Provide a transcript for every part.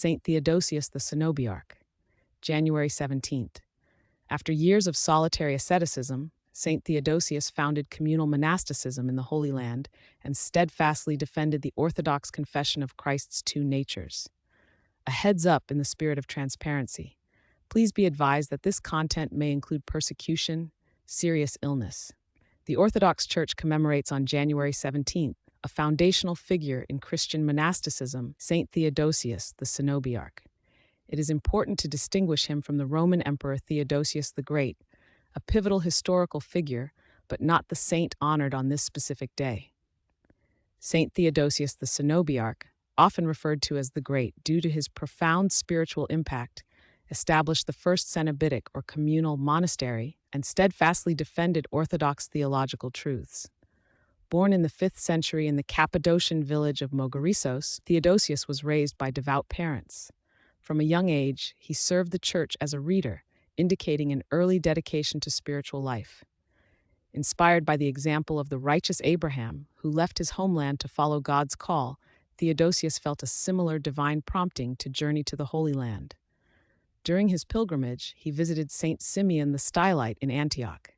Saint Theodosius the Cenobiarch, January 17th. After years of solitary asceticism, Saint Theodosius founded communal monasticism in the Holy Land and steadfastly defended the Orthodox confession of Christ's two natures. A heads up in the spirit of transparency. Please be advised that this content may include persecution, serious illness. The Orthodox Church commemorates on January 17th a foundational figure in Christian monasticism, Saint Theodosius the Cenobiarch. It is important to distinguish him from the Roman Emperor Theodosius the Great, a pivotal historical figure, but not the saint honored on this specific day. Saint Theodosius the Cenobiarch, often referred to as the Great due to his profound spiritual impact, established the first Cenobitic or communal monastery and steadfastly defended Orthodox theological truths. Born in the 5th century in the Cappadocian village of Mogarissos, Theodosius was raised by devout parents. From a young age, he served the church as a reader, indicating an early dedication to spiritual life. Inspired by the example of the righteous Abraham, who left his homeland to follow God's call, Theodosius felt a similar divine prompting to journey to the Holy Land. During his pilgrimage, he visited Saint Simeon the Stylite in Antioch.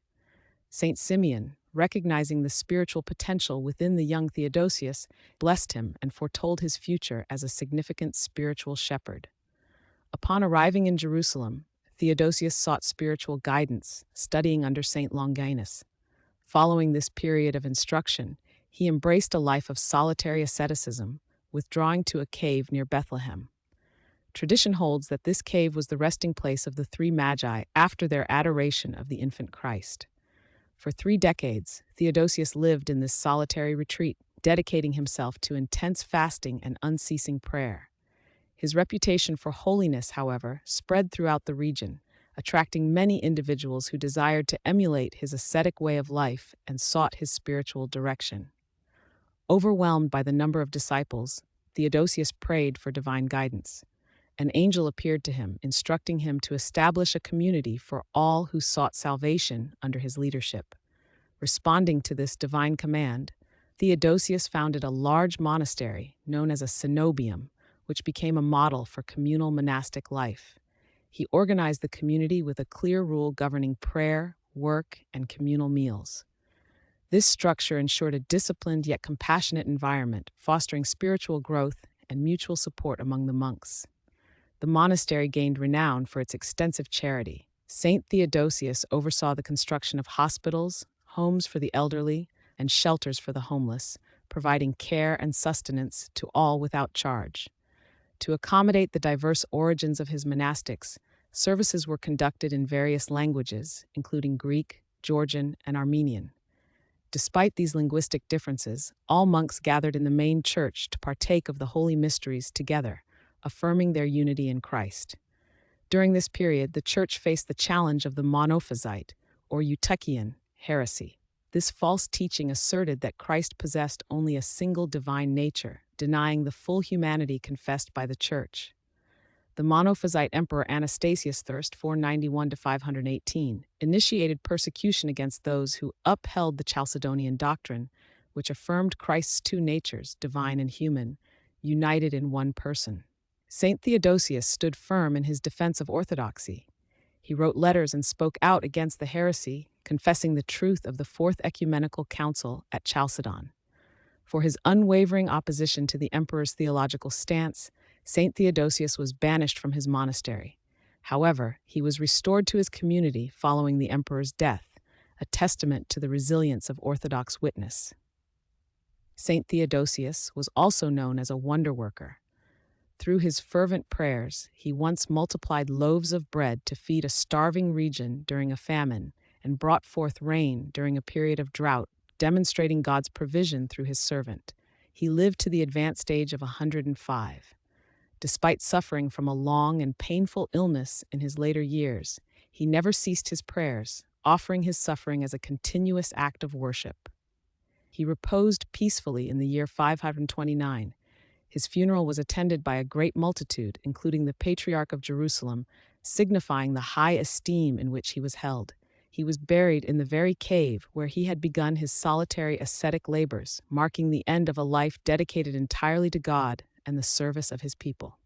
Saint Simeon, recognizing the spiritual potential within the young Theodosius, blessed him and foretold his future as a significant spiritual shepherd. Upon arriving in Jerusalem, Theodosius sought spiritual guidance, studying under Saint Longinus. Following this period of instruction, he embraced a life of solitary asceticism, withdrawing to a cave near Bethlehem. Tradition holds that this cave was the resting place of the three magi after their adoration of the infant Christ. For 3 decades, Theodosius lived in this solitary retreat, dedicating himself to intense fasting and unceasing prayer. His reputation for holiness, however, spread throughout the region, attracting many individuals who desired to emulate his ascetic way of life and sought his spiritual direction. Overwhelmed by the number of disciples, Theodosius prayed for divine guidance. An angel appeared to him, instructing him to establish a community for all who sought salvation under his leadership. Responding to this divine command, Theodosius founded a large monastery known as a cenobium, which became a model for communal monastic life. He organized the community with a clear rule governing prayer, work, and communal meals. This structure ensured a disciplined yet compassionate environment, fostering spiritual growth and mutual support among the monks. The monastery gained renown for its extensive charity. Saint Theodosius oversaw the construction of hospitals, homes for the elderly, and shelters for the homeless, providing care and sustenance to all without charge. To accommodate the diverse origins of his monastics, services were conducted in various languages, including Greek, Georgian, and Armenian. Despite these linguistic differences, all monks gathered in the main church to partake of the holy mysteries together, affirming their unity in Christ. During this period, the church faced the challenge of the monophysite, or Eutychian, heresy. This false teaching asserted that Christ possessed only a single divine nature, denying the full humanity confessed by the church. The monophysite emperor Anastasius I, 491–518, initiated persecution against those who upheld the Chalcedonian doctrine, which affirmed Christ's two natures, divine and human, united in one person. Saint Theodosius stood firm in his defense of orthodoxy. He wrote letters and spoke out against the heresy, confessing the truth of the Fourth Ecumenical Council at Chalcedon. For his unwavering opposition to the emperor's theological stance, Saint Theodosius was banished from his monastery. However, he was restored to his community following the emperor's death, a testament to the resilience of Orthodox witness. Saint Theodosius was also known as a wonder worker. Through his fervent prayers, he once multiplied loaves of bread to feed a starving region during a famine and brought forth rain during a period of drought, demonstrating God's provision through his servant. He lived to the advanced age of 105. Despite suffering from a long and painful illness in his later years, he never ceased his prayers, offering his suffering as a continuous act of worship. He reposed peacefully in the year 529. His funeral was attended by a great multitude, including the Patriarch of Jerusalem, signifying the high esteem in which he was held. He was buried in the very cave where he had begun his solitary ascetic labors, marking the end of a life dedicated entirely to God and the service of his people.